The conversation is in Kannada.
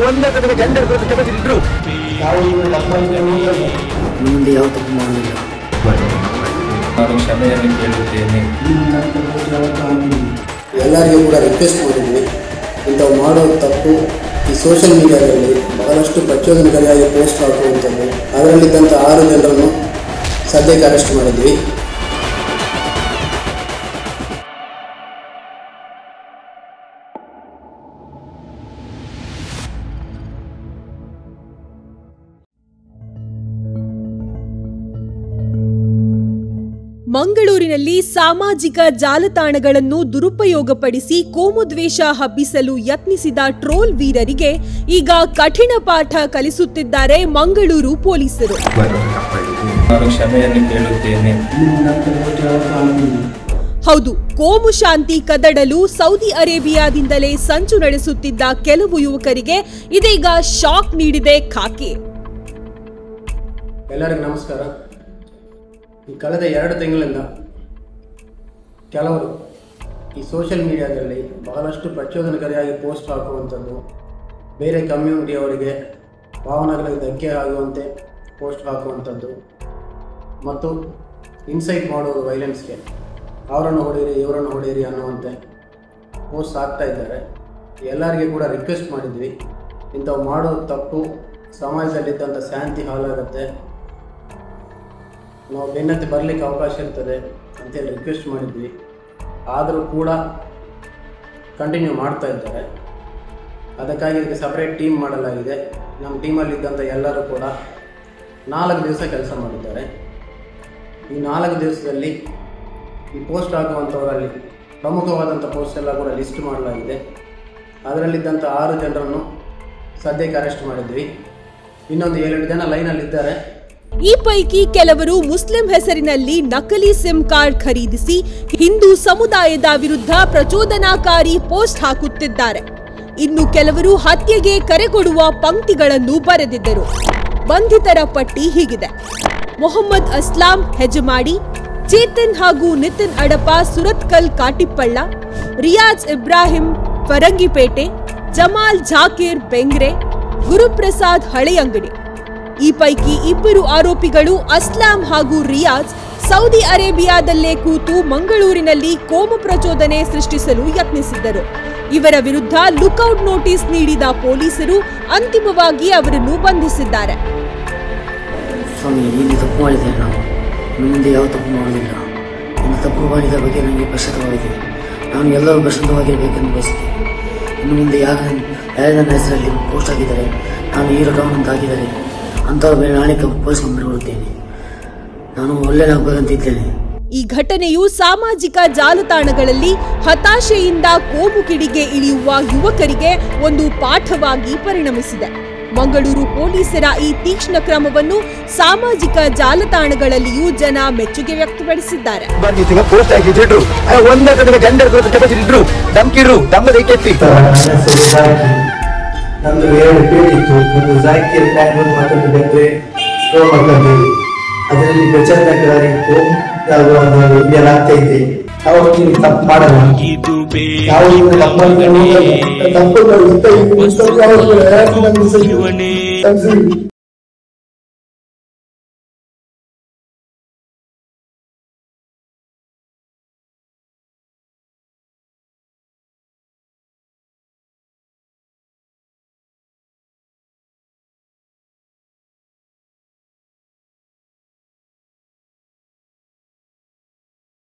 ಒಂದೇ ಕಡೆಗೆ ಜೆಂಡರ್ ಇದ್ರು ಮುಂದೆ ಯಾವ ತಪ್ಪು ಮಾಡಲಿಲ್ಲ. ನಾನು ಕ್ಷಮೆಯನ್ನು ಕೇಳುತ್ತೇನೆ. ಎಲ್ಲರಿಗೂ ಕೂಡ ರಿಕ್ವೆಸ್ಟ್ ಮಾಡಿದ್ವಿ, ಇಂಥವು ಮಾಡೋ ತಪ್ಪು ಈ ಸೋಷಿಯಲ್ ಮೀಡಿಯಾದಲ್ಲಿ ಬಹಳಷ್ಟು ಪ್ರಚೋದನಕಾರಿಯಾಗಿ ಪೋಸ್ಟ್ ಹಾಕುವಂಥದ್ದು. ಅದರಲ್ಲಿದ್ದಂಥ 6 ಜನರನ್ನು ಸದ್ಯಕ್ಕೆ ಅರೆಸ್ಟ್ ಮಾಡಿದ್ವಿ. ಮಂಗಳೂರಿನಲ್ಲಿ ಸಾಮಾಜಿಕ ಜಾಲತಾಣಗಳನ್ನು ದುರುಪಯೋಗಪಡಿಸಿ ಕೋಮುದ್ವೇಷ ಹಬ್ಬಿಸಲು ಯತ್ನಿಸಿದ ಟ್ರೋಲ್ ವೀರರಿಗೆ ಈಗ ಕಠಿಣ ಪಾಠ ಕಲಿಸುತ್ತಿದ್ದಾರೆ ಮಂಗಳೂರು ಪೊಲೀಸರು. ನಾನು ಕ್ಷಮೆಯನ್ನು ಕೇಳುತ್ತೇನೆ. ಹೌದು, ಕೋಮು ಶಾಂತಿ ಕದಡಲು ಸೌದಿ ಅರೇಬಿಯಾದಿಂದಲೇ ಸಂಚು ನಡೆಸುತ್ತಿದ್ದ ಕೆಲವು ಯುವಕರಿಗೆ ಇದೀಗ ಶಾಕ್ ನೀಡಿದೆ ಖಾಕಿ. ಎಲ್ಲರಿಗೂ ನಮಸ್ಕಾರ. ಈ ಕಳೆದ 2 ತಿಂಗಳಿಂದ ಕೆಲವರು ಈ ಸೋಷಿಯಲ್ ಮೀಡಿಯಾದಲ್ಲಿ ಬಹಳಷ್ಟು ಪ್ರಚೋದನಕಾರಿಯಾಗಿ ಪೋಸ್ಟ್ ಹಾಕುವಂಥದ್ದು, ಬೇರೆ ಕಮ್ಯುನಿಟಿಯವರಿಗೆ ಭಾವನೆಗಳಿಗೆ ಧಕ್ಕೆ ಆಗುವಂತೆ ಪೋಸ್ಟ್ ಹಾಕುವಂಥದ್ದು ಮತ್ತು ಇನ್ಸೈಟ್ ಮಾಡೋದು ವೈಲೆನ್ಸ್ಗೆ, ಅವರನ್ನು ಹೊಡೆಯಿರಿ ಇವರನ್ನು ಹೊಡೆಯಿರಿ ಅನ್ನುವಂತೆ ಪೋಸ್ಟ್ ಹಾಕ್ತಾ ಇದ್ದಾರೆ. ಎಲ್ಲರಿಗೆ ಕೂಡ ರಿಕ್ವೆಸ್ಟ್ ಮಾಡಿದ್ವಿ, ಇಂಥವು ಮಾಡೋದು ತಪ್ಪು, ಸಮಾಜದಲ್ಲಿದ್ದಂಥ ಶಾಂತಿ ಹಾಳಾಗುತ್ತೆ, ನಾವು ಬೆನ್ನತ್ತಿ ಬರಲಿಕ್ಕೆ ಅವಕಾಶ ಇರ್ತದೆ ಅಂತೇಳಿ ರಿಕ್ವೆಸ್ಟ್ ಮಾಡಿದ್ವಿ. ಆದರೂ ಕೂಡ ಕಂಟಿನ್ಯೂ ಮಾಡ್ತಾ ಇದ್ದಾರೆ. ಅದಕ್ಕಾಗಿ ಇದಕ್ಕೆ ಸಪ್ರೇಟ್ ಟೀಮ್ ಮಾಡಲಾಗಿದೆ. ನಮ್ಮ ಟೀಮಲ್ಲಿದ್ದಂಥ ಎಲ್ಲರೂ ಕೂಡ 4 ದಿವಸ ಕೆಲಸ ಮಾಡಿದ್ದಾರೆ. ಈ 4 ದಿವಸದಲ್ಲಿ ಈ ಪೋಸ್ಟ್ ಆಗುವಂಥವರಲ್ಲಿ ಪ್ರಮುಖವಾದಂಥ ಪೋಸ್ಟ್ ಎಲ್ಲ ಕೂಡ ಲಿಸ್ಟ್ ಮಾಡಲಾಗಿದೆ. ಅದರಲ್ಲಿದ್ದಂಥ 6 ಜನರನ್ನು ಸದ್ಯಕ್ಕೆ ಅರೆಸ್ಟ್ ಮಾಡಿದ್ವಿ. ಇನ್ನೊಂದು 7 ಜನ ಲೈನಲ್ಲಿದ್ದಾರೆ. ಈ ಪೈಕಿ ಕೆಲವರು ಮುಸ್ಲಿಂ ಹೆಸರಿನಲ್ಲಿ ನಕಲಿ ಸಿಮ್ ಕಾರ್ಡ್ ಖರೀದಿಸಿ ಹಿಂದೂ ಸಮುದಾಯದ ವಿರುದ್ಧ ಪ್ರಚೋದನಾಕಾರಿ ಪೋಸ್ಟ್ ಹಾಕುತ್ತಿದ್ದಾರೆ. ಇನ್ನು ಕೆಲವರು ಹತ್ಯೆಗೆ ಕರೆ ಕೊಡುವ ಪಂಕ್ತಿಗಳನ್ನು ಬರೆದಿದ್ದರು. ಬಂಧಿತರ ಪಟ್ಟಿ ಹೀಗಿದೆ: ಮೊಹಮ್ಮದ್ ಅಸ್ಲಾಂ ಹೆಜಮಾಡಿ, ಚೇತನ್ ಹಾಗೂ ನಿತಿನ್ ಅಡಪ ಸುರತ್ಕಲ್ ಕಾಟಿಪ್ಪಳ್ಳ, ರಿಯಾಜ್ ಇಬ್ರಾಹಿಂ ಫರಂಗಿಪೇಟೆ, ಜಮಾಲ್ ಜಾಕೀರ್ ಬೆಂಗ್ರೆ, ಗುರುಪ್ರಸಾದ್ ಹಳೆಯಂಗಡಿ. ಈ ಪೈಕಿ 2 ಆರೋಪಿಗಳು ಅಸ್ಲಾಂ ಹಾಗೂ ರಿಯಾಜ್ ಸೌದಿ ಅರೇಬಿಯಾದಲ್ಲೇ ಕೂತು ಮಂಗಳೂರಿನಲ್ಲಿ ಕೋಮು ಪ್ರಚೋದನೆ ಸೃಷ್ಟಿಸಲು ಯತ್ನಿಸಿದ್ದರು. ಇವರ ವಿರುದ್ಧ ಲುಕ್ಔಟ್ ನೋಟಿಸ್ ನೀಡಿದ ಪೊಲೀಸರು ಅಂತಿಮವಾಗಿ ಅವರನ್ನು ಬಂಧಿಸಿದ್ದಾರೆ. ಸ್ವಾಮಿ, ನೀನು ತಪ್ಪು ಮಾಡಿದ್ದೇನೆ. ನಾನು ಮುಂದೆ ಯಾವ ತಪ್ಪು ಮಾಡಲಿಲ್ಲ. ಇನ್ನು ತಪ್ಪು ಮಾಡಿದ ಬಗ್ಗೆ ನನಗೆ ಪಶ್ಚಾತ್ತಾಪವಿದೆ. ನಾನು ಎಲ್ಲರೂ ಪ್ರಶಾಂತವಾಗಿರಬೇಕೆಂದು ಬಯಸುತ್ತೇನೆ. ಇನ್ನು ಮುಂದೆ ಯಾರು ನನ್ನ ಹೆಸರಲ್ಲಿ ಪೋಸ್ಟ್ ಆಗಿದ್ದಾರೆ, ನಾನು ಹೀರೋ ಡೌನ್ ಅಂತ ಹಾಕಿದ್ದಾರೆ ಅಂಥವ್ರ ಮೇಲೆ ನಾಳೆ ಪೋಸ್ಟ್ ಮಾಡಿಕೊಡುತ್ತೇನೆ. ನಾನು ಒಳ್ಳೆಯದಾಗಬೇಕಂತಿದ್ದೇನೆ. ಈ ಘಟನೆಯು ಸಾಮಾಜಿಕ ಜಾಲತಾಣಗಳಲ್ಲಿ ಹತಾಶೆಯಿಂದ ಕೋಮು ಕಿಡಿಗೆ ಇಳಿಯುವ ಯುವಕರಿಗೆ ಒಂದು ಪಾಠವಾಗಿ ಪರಿಣಮಿಸಿದೆ. ಮಂಗಳೂರು ಪೊಲೀಸರ ಈ ತೀಕ್ಷ್ಣ ಕ್ರಮವನ್ನು ಸಾಮಾಜಿಕ ಜಾಲತಾಣಗಳಲ್ಲಿಯೂ ಜನ ಮೆಚ್ಚುಗೆ ವ್ಯಕ್ತಪಡಿಸಿದ್ದಾರೆ. ಪೋಸ್ಟ್ ಹಾಕಿದ್ರು ಒಂದೇ ಕಡೆಗೆ ಜೆಂಡರ್ ಇದ್ರು ಧಮ್ಕಿರು ದಮ್ಮದೈಕೆತ್ತಿ ನಮ್ದು 2 ಪೇಜ್ ಇತ್ತು. ಒಂದು ಜಾಕೀರ್ ಪ್ಲಾನ್ ಮತ್ತೊಂದು ಬೆಂಗ್ರೆ ಮಾಡ್ಕೊಂಡಿದ್ದೀವಿ. ಅದರಲ್ಲಿ ಪ್ರಚಾರಕಾರಿ ಇಂಡಿಯನ್ ಆಗ್ತಾ ಇದೆ. ನಾವು ತಪ್ಪು ಮಾಡಲ್ಲ, ನಾವು ತಪ್ಪು